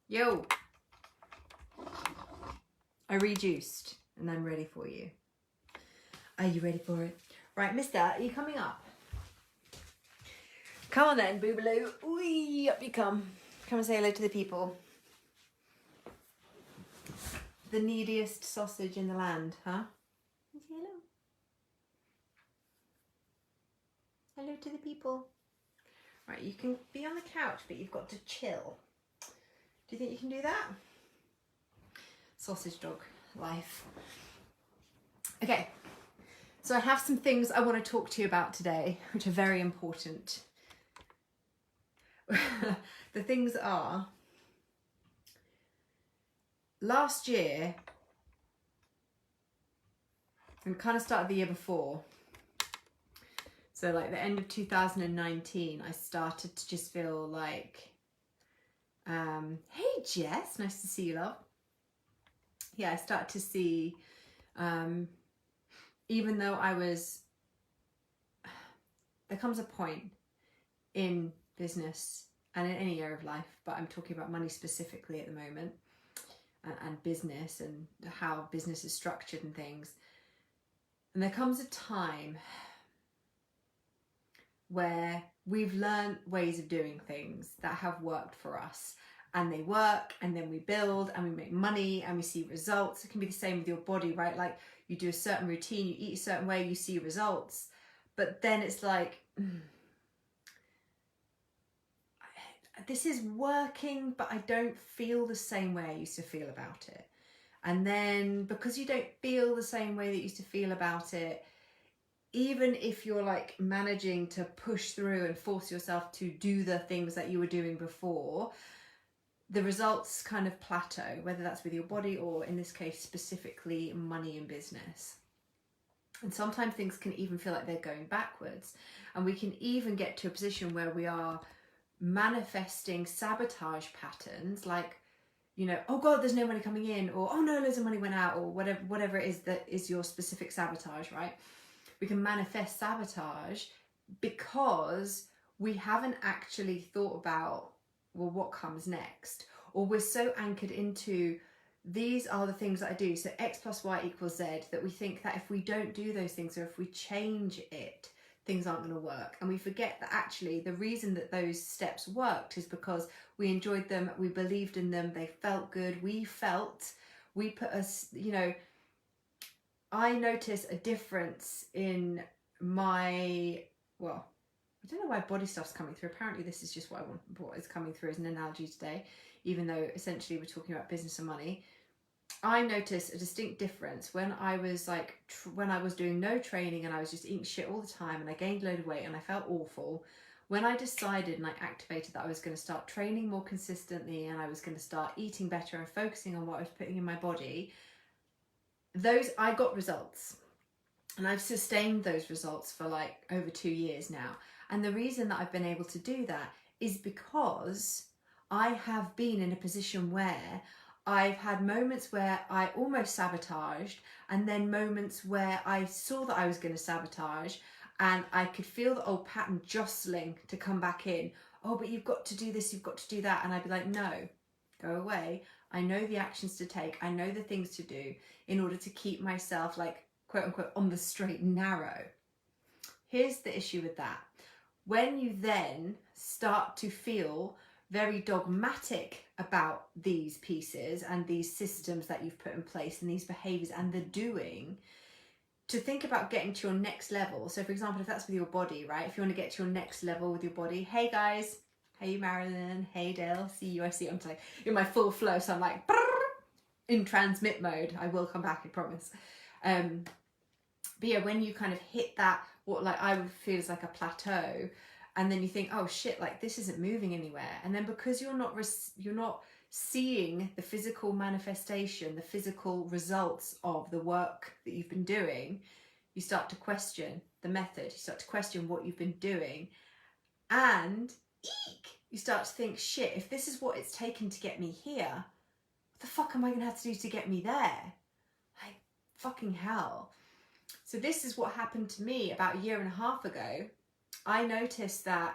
Yo! I reduced and I'm ready for you. Are you ready for it? Right, mister, are you coming up? Come on then, boobaloo. Wee, up you come. Come and say hello to the people. The neediest sausage in the land, huh? Say hello. Hello to the people. Right, you can be on the couch, but you've got to chill. Do you think you can do that? Sausage dog life. Okay, so I have some things I want to talk to you about today, which are very important. The things are, last year, and kind of started the year before, so like the end of 2019, I started to just feel like, hey Jess, nice to see you, love. Yeah, I started to see, even though there comes a point in business and in any area of life, but I'm talking about money specifically at the moment, and business and how business is structured and things. And there comes a time where we've learned ways of doing things that have worked for us, and they work, and then we build and we make money and we see results. It can be the same with your body, right? Like you do a certain routine, you eat a certain way, you see results, but then it's like, this is working, but I don't feel the same way I used to feel about it. And then because you don't feel the same way that you used to feel about it, even if you're like managing to push through and force yourself to do the things that you were doing before, the results kind of plateau, whether that's with your body or in this case specifically money and business. And sometimes things can even feel like they're going backwards, and we can even get to a position where we are manifesting sabotage patterns, like, you know, oh God, there's no money coming in, or oh no, loads of money went out, or whatever it is that is your specific sabotage, right? We can manifest sabotage because we haven't actually thought about, well, what comes next? Or we're so anchored into, these are the things that I do, so X plus Y equals Z, that we think that if we don't do those things, or if we change it, things aren't going to work. And we forget that actually the reason that those steps worked is because we enjoyed them, we believed in them, they felt good, we put us, you know, I notice a difference in my, well, I don't know why body stuff's coming through. Apparently this is just what is coming through as an analogy today, even though essentially we're talking about business and money. I noticed a distinct difference when I was like, when I was doing no training and I was just eating shit all the time and I gained a load of weight and I felt awful. When I decided and I activated that I was going to start training more consistently and I was going to start eating better and focusing on what I was putting in my body, I got results. And I've sustained those results for like over 2 years now. And the reason that I've been able to do that is because I have been in a position where I've had moments where I almost sabotaged, and then moments where I saw that I was going to sabotage and I could feel the old pattern jostling to come back in. Oh, but you've got to do this, you've got to do that. And I'd be like, no, go away. I know the actions to take. I know the things to do in order to keep myself like, quote unquote, on the straight and narrow. Here's the issue with that. When you then start to feel very dogmatic about these pieces and these systems that you've put in place and these behaviors and the doing, to think about getting to your next level. So for example, if that's with your body, right? If you want to get to your next level with your body, hey guys, hey Marilyn, hey Dale, see you, I see you. I'm like in my full flow, so I'm like in transmit mode. I will come back, I promise. But yeah, when you kind of hit that, what like I would feel is like a plateau, and then you think, oh shit, like this isn't moving anywhere. And then because you're not seeing the physical manifestation, the physical results of the work that you've been doing, you start to question the method, you start to question what you've been doing, and you start to think, shit, if this is what it's taken to get me here, what the fuck am I gonna have to do to get me there? Like, fucking hell. So this is what happened to me about 1.5 years ago. I noticed that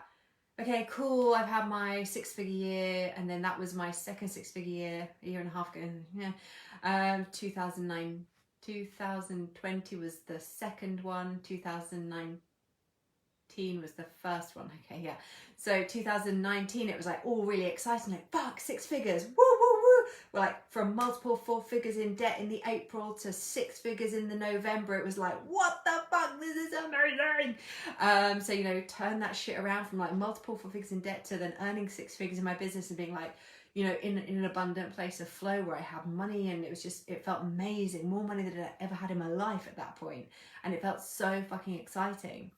okay, cool, I've had my 6-figure year, and then that was my second 6-figure year, a year and a half ago. Yeah, 2009, 2020 was the second one, 2019 was the first one. Okay, yeah. So 2019, it was like all really exciting, like fuck, 6 figures, woo woo woo. We're like from multiple 4 figures in debt in the April to 6 figures in the November. It was like, what the fuck, this is amazing. So, you know, turn that shit around from like multiple 4 figures in debt to then earning 6 figures in my business and being like, you know, in an abundant place of flow where I had money, and it was just, it felt amazing, more money than I ever had in my life at that point, and it felt so fucking exciting.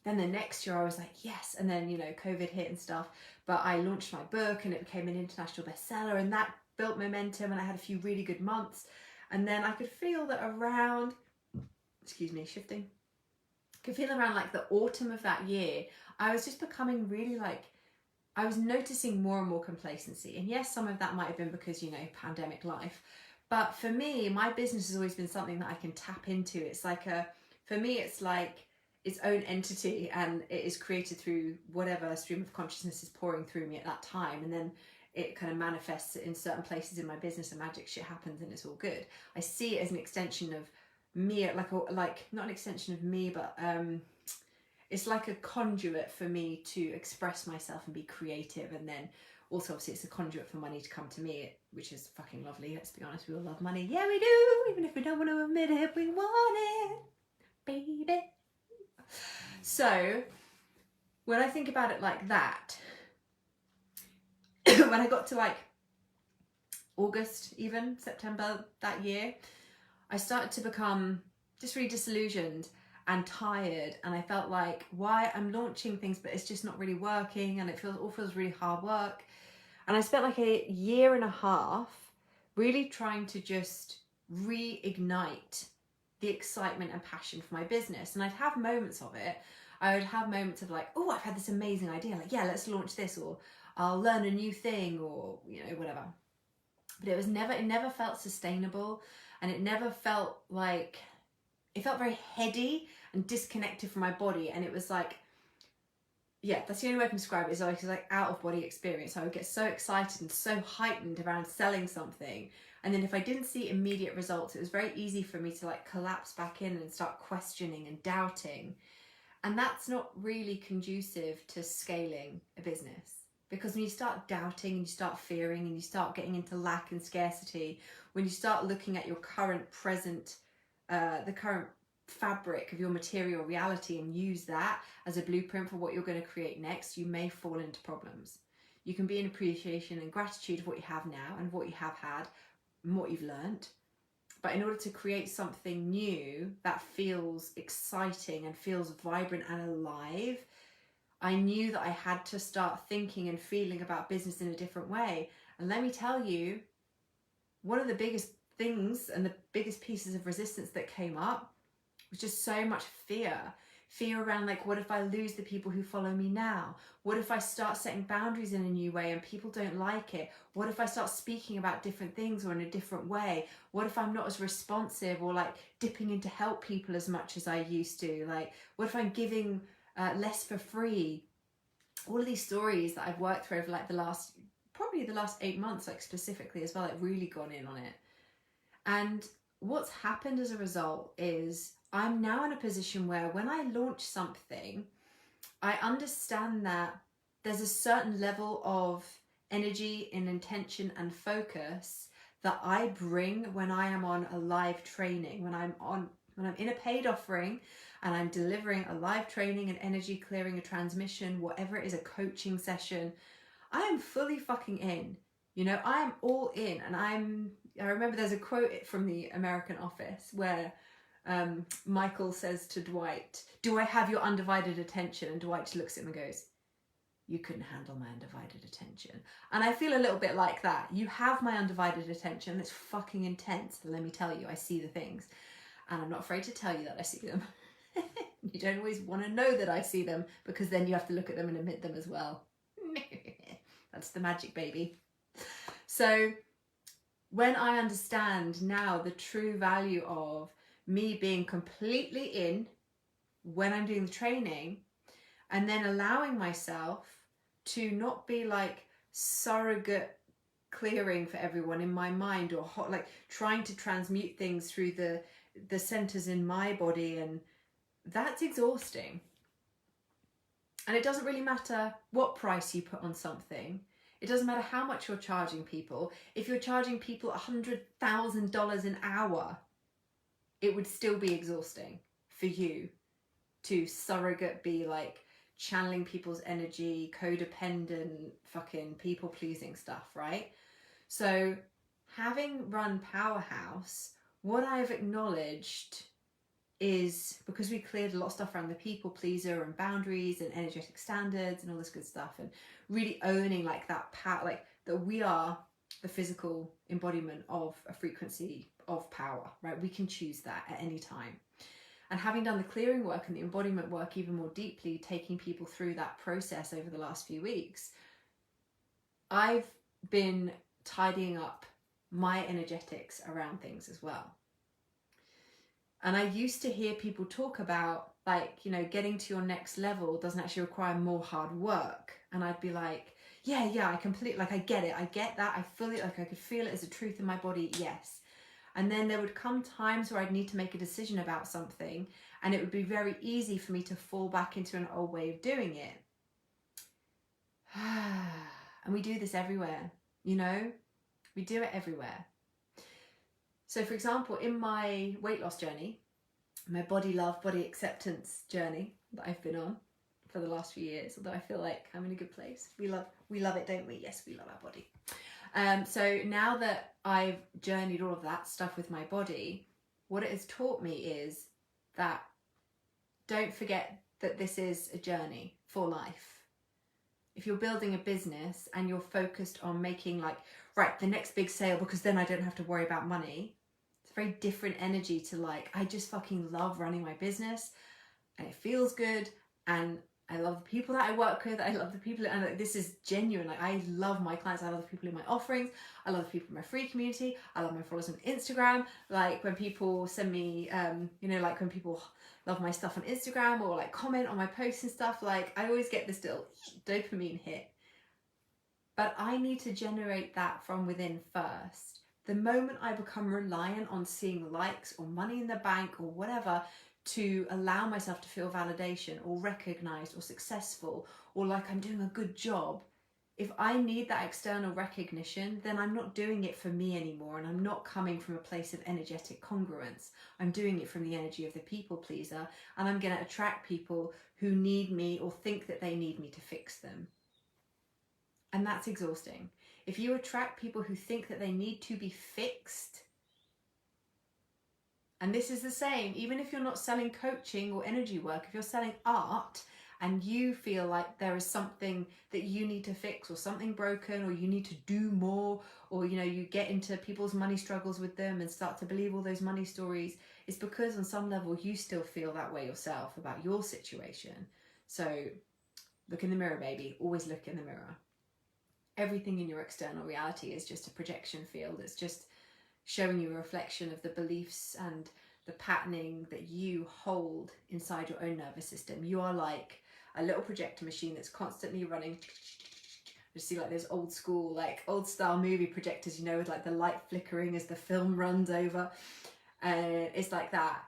Then the next year I was like, yes. And then, you know, COVID hit and stuff, but I launched my book and it became an international bestseller, and that built momentum, and I had a few really good months. And then I could feel that around, excuse me, shifting, I could feel around like the autumn of that year, I was just becoming really like, I was noticing more and more complacency. And yes, some of that might have been because, you know, pandemic life. But for me, my business has always been something that I can tap into. It's like for me, it's like its own entity, and it is created through whatever stream of consciousness is pouring through me at that time. And then it kind of manifests in certain places in my business, and magic shit happens, and it's all good. I see it as an extension of me, like not an extension of me, but it's like a conduit for me to express myself and be creative. And then also obviously it's a conduit for money to come to me, which is fucking lovely. Let's be honest, we all love money. Yeah, we do. Even if we don't want to admit it, we want it, baby. So when I think about it like that, when I got to like August, even September that year, I started to become just really disillusioned and tired, and I felt like, why I'm launching things but it's just not really working, and it all feels really hard work. And I spent like a year and a half really trying to just reignite the excitement and passion for my business. And I'd have moments of it. I would have moments of like, oh, I've had this amazing idea, like, yeah, let's launch this, or I'll learn a new thing, or, you know, whatever. But it never felt sustainable, and it never felt like, it felt very heady and disconnected from my body. And it was like, yeah, that's the only way I can describe it, is like out of body experience. I would get so excited and so heightened around selling something, and then if I didn't see immediate results, it was very easy for me to like collapse back in and start questioning and doubting. And that's not really conducive to scaling a business, because when you start doubting and you start fearing and you start getting into lack and scarcity, when you start looking at your current present, the current fabric of your material reality, and use that as a blueprint for what you're going to create next, you may fall into problems. You can be in appreciation and gratitude of what you have now and what you have had and what you've learned. But in order to create something new that feels exciting and feels vibrant and alive, I knew that I had to start thinking and feeling about business in a different way. And let me tell you, one of the biggest things and the biggest pieces of resistance that came up was just so much fear around like, what if I lose the people who follow me now? What if I start setting boundaries in a new way and people don't like it? What if I start speaking about different things or in a different way? What if I'm not as responsive or like dipping in to help people as much as I used to? Like, what if I'm giving less for free? All of these stories that I've worked through over like probably the last 8 months, like specifically as well, like really gone in on it. And what's happened as a result is I'm now in a position where when I launch something, I understand that there's a certain level of energy and intention and focus that I bring when I am on a live training, when I'm in a paid offering and I'm delivering a live training, an energy clearing, a transmission, whatever it is, a coaching session. I am fully fucking in. You know, I am all in. And I remember there's a quote from the American Office where Michael says to Dwight, "Do I have your undivided attention?" And Dwight looks at him and goes, "You couldn't handle my undivided attention." And I feel a little bit like that. You have my undivided attention. It's fucking intense. Let me tell you, I see the things. And I'm not afraid to tell you that I see them. You don't always want to know that I see them, because then you have to look at them and admit them as well. That's the magic, baby. So when I understand now the true value of me being completely in when I'm doing the training, and then allowing myself to not be like surrogate clearing for everyone in my mind, or like trying to transmute things through the centers in my body, and that's exhausting. And it doesn't really matter what price you put on something. It doesn't matter how much you're charging people. If you're charging people $100,000 an hour, it would still be exhausting for you to surrogate be like channeling people's energy, codependent, fucking people pleasing stuff, right? So having run Powerhouse, what I've acknowledged is, because we cleared a lot of stuff around the people pleaser and boundaries and energetic standards and all this good stuff, and really owning like that power, like that we are the physical embodiment of a frequency of power, right? We can choose that at any time. And having done the clearing work and the embodiment work even more deeply, taking people through that process over the last few weeks, I've been tidying up my energetics around things as well. And I used to hear people talk about, like, you know, getting to your next level doesn't actually require more hard work. And I'd be like, yeah, I completely, like, I get it. I get that. I feel it. Like, I could feel it as a truth in my body. Yes. And then there would come times where I'd need to make a decision about something, and it would be very easy for me to fall back into an old way of doing it. And we do this everywhere, you know? We do it everywhere. So for example, in my weight loss journey, my body love, body acceptance journey that I've been on for the last few years, although I feel like I'm in a good place. We love it, don't we? Yes, we love our body. So now that I've journeyed all of that stuff with my body, what it has taught me is that don't forget that this is a journey for life. If you're building a business and you're focused on making like, right, the next big sale because then I don't have to worry about money, it's a very different energy to like, I just fucking love running my business and it feels good and I love the people that I work with. I love the people, and like, this is genuine. Like, I love my clients. I love the people in my offerings. I love the people in my free community. I love my followers on Instagram. Like when people send me, you know, like when people love my stuff on Instagram or like comment on my posts and stuff, like I always get this little dopamine hit. But I need to generate that from within first. The moment I become reliant on seeing likes or money in the bank or whatever to allow myself to feel validation or recognized or successful or like I'm doing a good job, if I need that external recognition, then I'm not doing it for me anymore, and I'm not coming from a place of energetic congruence. I'm doing it from the energy of the people pleaser, and I'm going to attract people who need me or think that they need me to fix them. And that's exhausting. If you attract people who think that they need to be fixed, and this is the same, even if you're not selling coaching or energy work, if you're selling art and you feel like there is something that you need to fix or something broken or you need to do more, or you know, you get into people's money struggles with them and start to believe all those money stories, it's because on some level you still feel that way yourself about your situation. So look in the mirror, baby. Always look in the mirror. Everything in your external reality is just a projection field. It's just showing you a reflection of the beliefs and the patterning that you hold inside your own nervous system. You are like a little projector machine that's constantly running. You see like those old school, like old style movie projectors, you know, with like the light flickering as the film runs over. It's like that.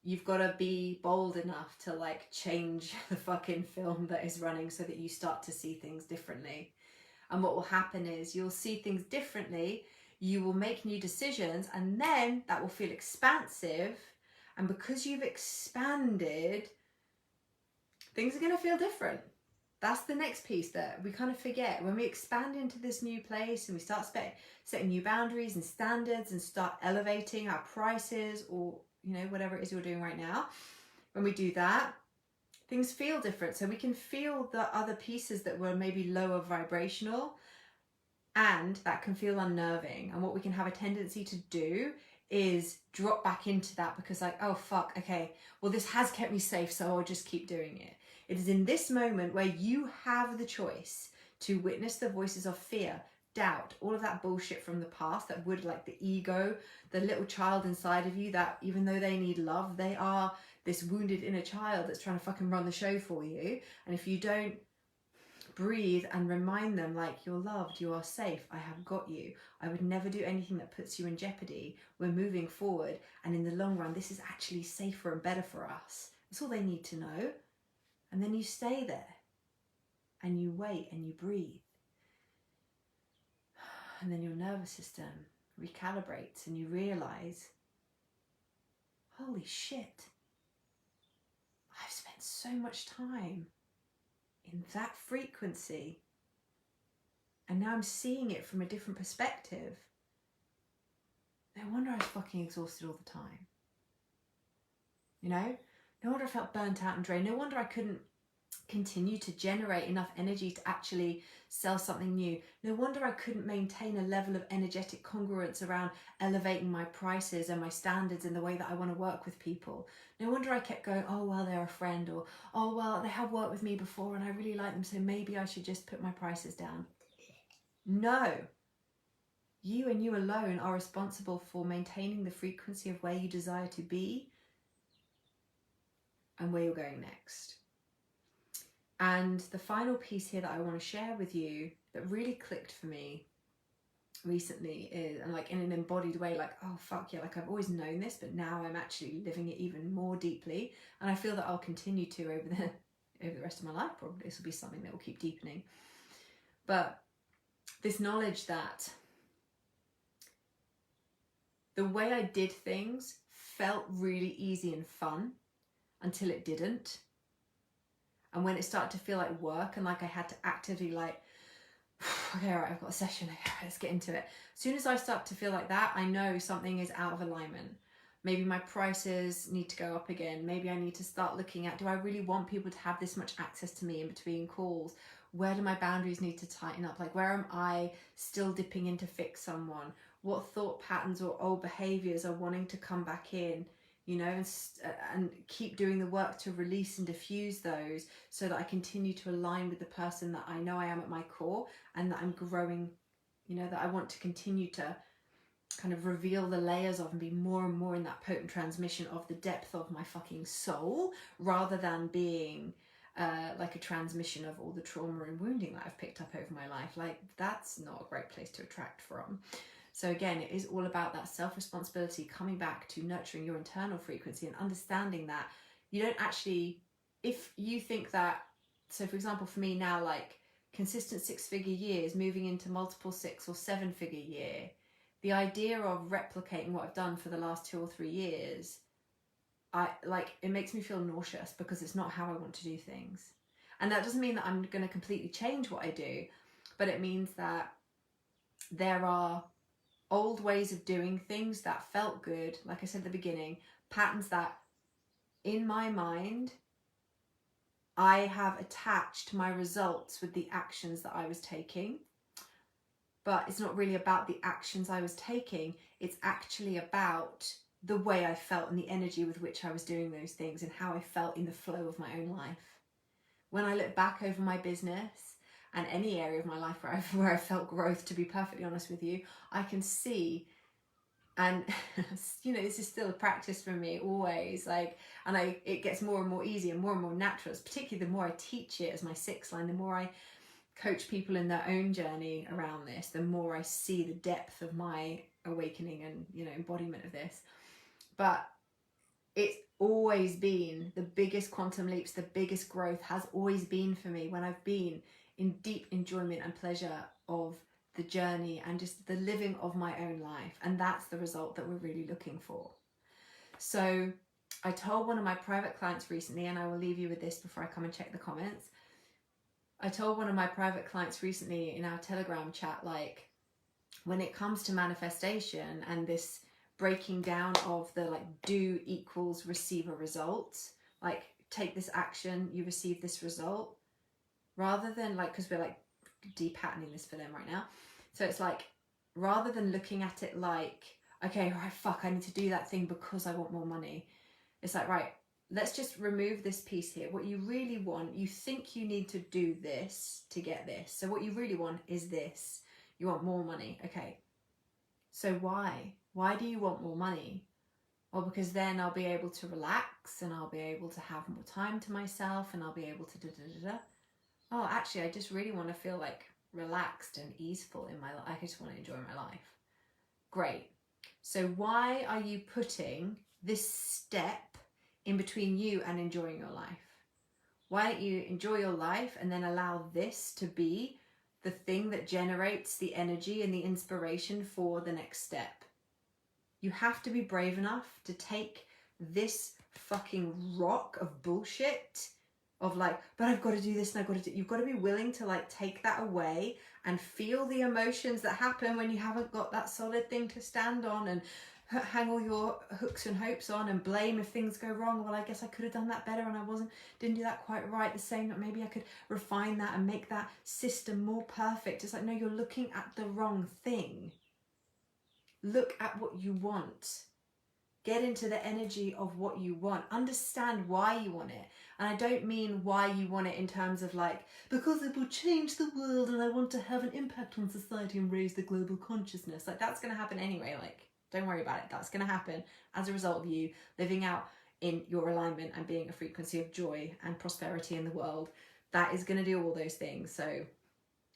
You've got to be bold enough to like change the fucking film that is running so that you start to see things differently. And what will happen is you'll see things differently, you will make new decisions, and then that will feel expansive. And because you've expanded, things are going to feel different. That's the next piece that we kind of forget. When we expand into this new place and we start setting new boundaries and standards and start elevating our prices, or, you know, whatever it is you're doing right now, when we do that, things feel different. So we can feel the other pieces that were maybe lower vibrational, and that can feel unnerving. And what we can have a tendency to do is drop back into that because like, oh fuck, okay, well this has kept me safe, so I'll just keep doing it. It is in this moment where you have the choice to witness the voices of fear, doubt, all of that bullshit from the past that would, like the ego, the little child inside of you that even though they need love, they are this wounded inner child that's trying to fucking run the show for you. And if you don't breathe and remind them, like, you're loved, you are safe, I have got you, I would never do anything that puts you in jeopardy, we're moving forward, and in the long run this is actually safer and better for us. That's all they need to know. And then you stay there and you wait and you breathe, and then your nervous system recalibrates and you realize, holy shit, I've spent so much time in that frequency, and now I'm seeing it from a different perspective. No wonder I was fucking exhausted all the time. You know? No wonder I felt burnt out and drained. No wonder I couldn't continue to generate enough energy to actually sell something new. No wonder I couldn't maintain a level of energetic congruence around elevating my prices and my standards in the way that I want to work with people. No wonder I kept going, oh, well, they're a friend, or, oh, well, they have worked with me before and I really like them, so maybe I should just put my prices down. No. You and you alone are responsible for maintaining the frequency of where you desire to be and where you're going next. And the final piece here that I want to share with you that really clicked for me recently is, and like in an embodied way, like, oh fuck yeah, like I've always known this, but now I'm actually living it even more deeply, and I feel that I'll continue to over the rest of my life. Probably this will be something that will keep deepening. But this knowledge that the way I did things felt really easy and fun until it didn't. And when it started to feel like work and like I had to actively like, okay, all right, I've got a session, okay, let's get into it. As soon as I start to feel like that, I know something is out of alignment. Maybe my prices need to go up again. Maybe I need to start looking at, do I really want people to have this much access to me in between calls? Where do my boundaries need to tighten up? Like, where am I still dipping in to fix someone? What thought patterns or old behaviors are wanting to come back in? You know, and keep doing the work to release and diffuse those so that I continue to align with the person that I know I am at my core, and that I'm growing, you know, that I want to continue to kind of reveal the layers of and be more and more in that potent transmission of the depth of my fucking soul, rather than being like a transmission of all the trauma and wounding that I've picked up over my life. Like, that's not a great place to attract from. So again, it is all about that self-responsibility, coming back to nurturing your internal frequency and understanding that you don't actually, if you think that, so for example, for me now, like consistent 6-figure years, moving into multiple 6 or 7-figure year, the idea of replicating what I've done for the last 2 or 3 years, it makes me feel nauseous, because it's not how I want to do things. And that doesn't mean that I'm going to completely change what I do, but it means that there are old ways of doing things that felt good, like I said at the beginning, patterns that in my mind I have attached my results with the actions that I was taking. But it's not really about the actions I was taking, it's actually about the way I felt and the energy with which I was doing those things, and how I felt in the flow of my own life. When I look back over my business and any area of my life where I felt growth, to be perfectly honest with you, I can see, and you know, this is still a practice for me always, like, and it gets more and more easy and more natural. It's particularly the more I teach it as my 6th line, the more I coach people in their own journey around this, the more I see the depth of my awakening and, you know, embodiment of this. But it's always been the biggest quantum leaps, the biggest growth has always been for me when I've been in deep enjoyment and pleasure of the journey and just the living of my own life. And that's the result that we're really looking for. So I told one of my private clients recently, and I will leave you with this before I come and check the comments. I told one of my private clients recently in our Telegram chat, like, when it comes to manifestation and this breaking down of the like do equals receive a result, like take this action, you receive this result, rather than like, because we're like de-patterning this for them right now. So it's like, rather than looking at it like, okay, right, fuck, I need to do that thing because I want more money. It's like, right, let's just remove this piece here. What you really want, you think you need to do this to get this. So what you really want is this. You want more money. Okay. So why? Why do you want more money? Well, because then I'll be able to relax and I'll be able to have more time to myself and I'll be able to da-da-da-da. oh, actually, I just really want to feel like relaxed and easeful in my life. I just want to enjoy my life. Great. So why are you putting this step in between you and enjoying your life? Why don't you enjoy your life and then allow this to be the thing that generates the energy and the inspiration for the next step? You have to be brave enough to take this fucking rock of bullshit of like, but I've got to do this and I've got to do, you've got to be willing to like take that away and feel the emotions that happen when you haven't got that solid thing to stand on, and hang all your hooks and hopes on and blame if things go wrong. Well, I guess I could have done that better and I didn't do that quite right. The same, that maybe I could refine that and make that system more perfect. It's like, no, you're looking at the wrong thing. Look at what you want. Get into the energy of what you want. Understand why you want it. And I don't mean why you want it in terms of like, because it will change the world and I want to have an impact on society and raise the global consciousness. Like, that's going to happen anyway. Like, don't worry about it. That's going to happen as a result of you living out in your alignment and being a frequency of joy and prosperity in the world. That is going to do all those things. So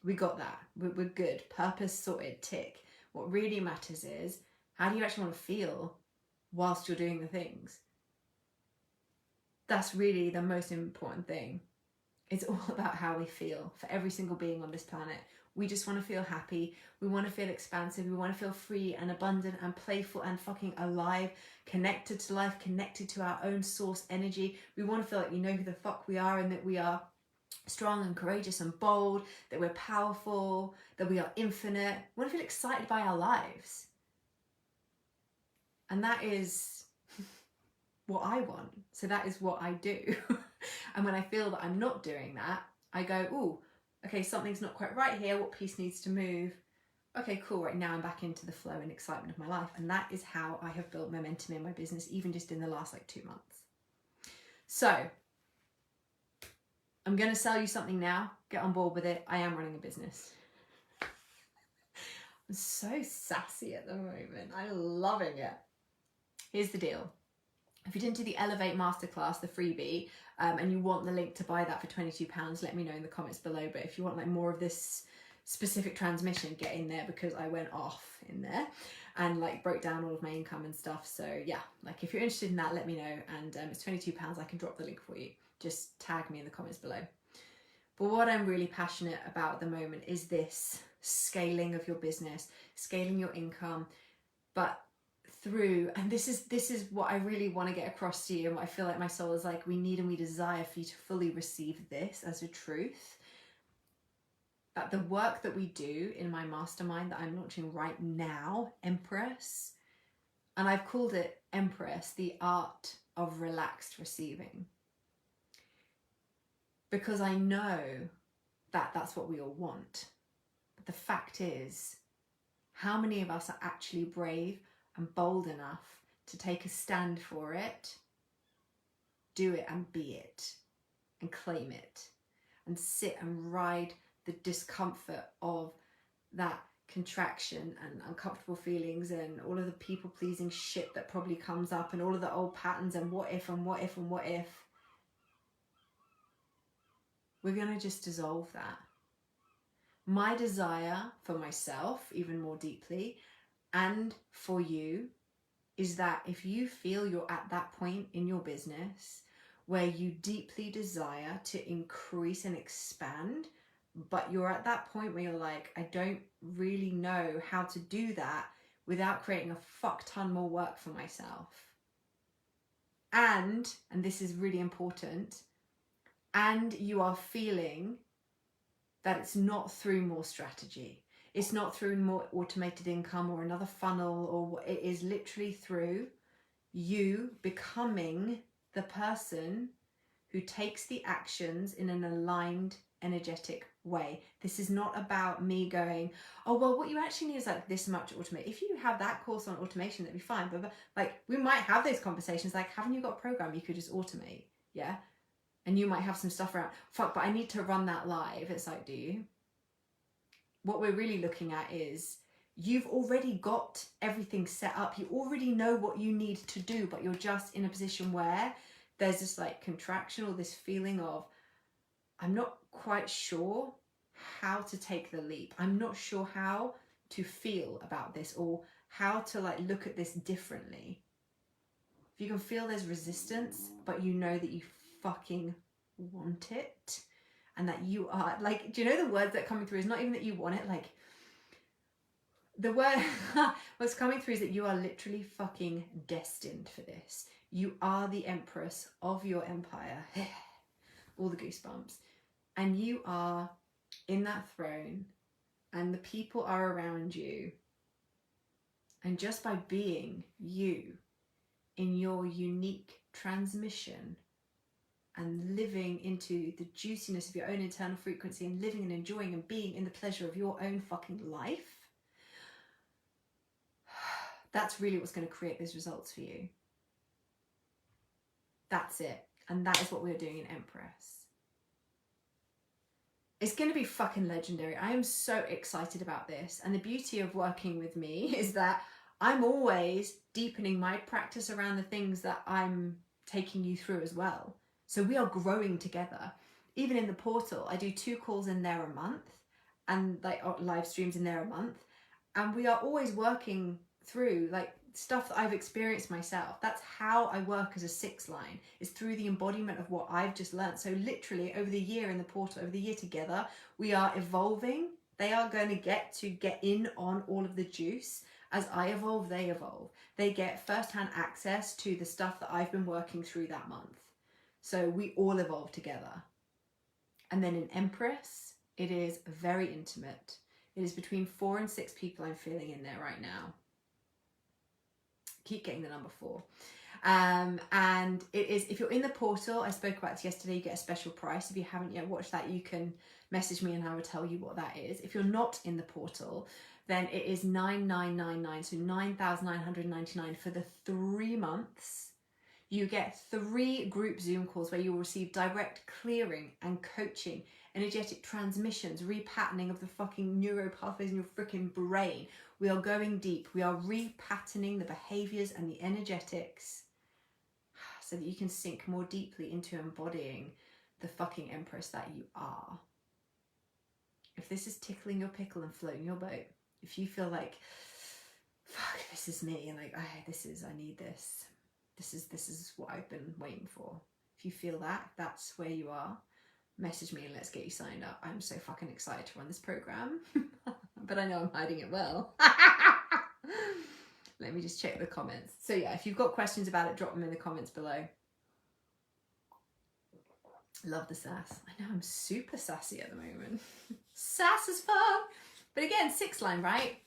we got that. We're good. Purpose sorted. Tick. What really matters is, how do you actually want to feel whilst you're doing the things? That's really the most important thing. It's all about how we feel for every single being on this planet. We just want to feel happy. We want to feel expansive. We want to feel free and abundant and playful and fucking alive, connected to life, connected to our own source energy. We want to feel like we know who the fuck we are and that we are strong and courageous and bold, that we're powerful, that we are infinite. We want to feel excited by our lives. And that is what I want. So that is what I do. And when I feel that I'm not doing that, I go, ooh, okay, something's not quite right here. What piece needs to move? Okay, cool. Right now I'm back into the flow and excitement of my life. And that is how I have built momentum in my business, even just in the last like 2 months. So I'm going to sell you something now. Get on board with it. I am running a business. I'm so sassy at the moment. I'm loving it. Here's the deal. If you didn't do the Elevate Masterclass, the freebie, and you want the link to buy that for £22, let me know in the comments below. But if you want like more of this specific transmission, get in there, because I went off in there and like broke down all of my income and stuff. So yeah, like if you're interested in that, let me know. And it's £22. I can drop the link for you. Just tag me in the comments below. But what I'm really passionate about at the moment is this scaling of your business, scaling your income, but through, and this is what I really want to get across to you, and what I feel like my soul is like, we need and we desire for you to fully receive this as a truth, that the work that we do in my mastermind that I'm launching right now, Empress, and I've called it Empress, the art of relaxed receiving, because I know that that's what we all want. But the fact is, how many of us are actually brave and bold enough to take a stand for it, do it and be it, and claim it, and sit and ride the discomfort of that contraction and uncomfortable feelings and all of the people pleasing shit that probably comes up and all of the old patterns and what if and what if and what if. We're going to just dissolve that. My desire for myself, even more deeply, and for you, is that if you feel you're at that point in your business where you deeply desire to increase and expand, but you're at that point where you're like, I don't really know how to do that without creating a fuck ton more work for myself. And this is really important, and you are feeling that it's not through more strategy. It's not through more automated income or another funnel, or it is literally through you becoming the person who takes the actions in an aligned, energetic way. This is not about me going, oh, well, what you actually need is like this much automate. If you have that course on automation, that'd be fine. But like, we might have those conversations like, haven't you got a program you could just automate? Yeah. And you might have some stuff around, fuck, but I need to run that live. It's like, do you? What we're really looking at is, you've already got everything set up. You already know what you need to do, but you're just in a position where there's this like contraction or this feeling of, I'm not quite sure how to take the leap. I'm not sure how to feel about this or how to like look at this differently. If you can feel there's resistance, but you know that you fucking want it, and that you are like, do you know the words that are coming through is not even that you want it, like the word what's coming through is that you are literally fucking destined for this. You are the empress of your empire. All the goosebumps. And you are in that throne, and the people are around you. And just by being you in your unique transmission and living into the juiciness of your own internal frequency and living and enjoying and being in the pleasure of your own fucking life, that's really what's going to create those results for you. That's it. And that is what we're doing in Empress. It's going to be fucking legendary. I am so excited about this. And the beauty of working with me is that I'm always deepening my practice around the things that I'm taking you through as well. So we are growing together. Even in the portal, I do 2 calls in there a month and like live streams in there a month. And we are always working through like stuff that I've experienced myself. That's how I work as a 6 line, is through the embodiment of what I've just learned. So literally over the year in the portal, over the year together, we are evolving. They are going to get in on all of the juice. As I evolve, they evolve. They get first-hand access to the stuff that I've been working through that month. So we all evolve together. And then in Empress, it is very intimate. It is between 4 and 6 people I'm feeling in there right now. Keep getting the number 4. And it is, if you're in the portal, I spoke about this yesterday, you get a special price. If you haven't yet watched that, you can message me and I will tell you what that is. If you're not in the portal, then it is 9,999, so 9,999 for the 3 months. You get 3 group Zoom calls where you will receive direct clearing and coaching, energetic transmissions, repatterning of the fucking neuro pathways in your freaking brain. We are going deep. We are repatterning the behaviors and the energetics so that you can sink more deeply into embodying the fucking empress that you are. If this is tickling your pickle and floating your boat, if you feel like, fuck, this is me, and like, I need this. This is what I've been waiting for. If you feel that, that's where you are. Message me and let's get you signed up. I'm so fucking excited to run this program. But I know I'm hiding it well. Let me just check the comments. So yeah, if you've got questions about it, drop them in the comments below. Love the sass. I know I'm super sassy at the moment. Sass is fun. But again, 6 line, right?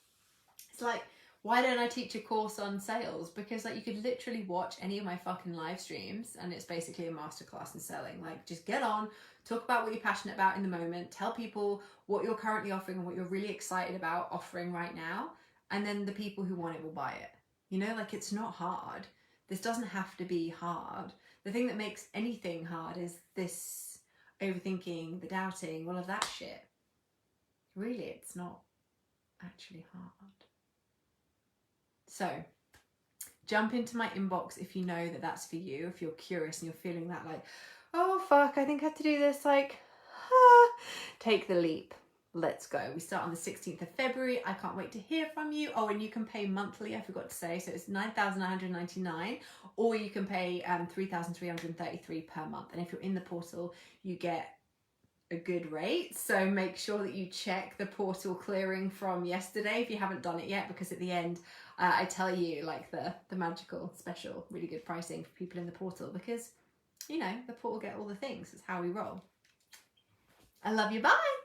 It's like, why don't I teach a course on sales? Because like you could literally watch any of my fucking live streams and it's basically a masterclass in selling. Like just get on, talk about what you're passionate about in the moment, tell people what you're currently offering and what you're really excited about offering right now. And then the people who want it will buy it. You know, like it's not hard. This doesn't have to be hard. The thing that makes anything hard is this overthinking, the doubting, all of that shit. Really, it's not actually hard. So jump into my inbox if you know that that's for you, if you're curious and you're feeling that like, oh fuck, I think I have to do this, like, take the leap. Let's go. We start on the 16th of February. I can't wait to hear from you. Oh, and you can pay monthly, I forgot to say. So it's 9,999, or you can pay 3,333 per month. And if you're in the portal, you get a good rate. So make sure that you check the portal clearing from yesterday if you haven't done it yet, because at the end, I tell you like the magical special, really good pricing for people in the portal, because, you know, the portal get all the things. It's how we roll. I love you. Bye.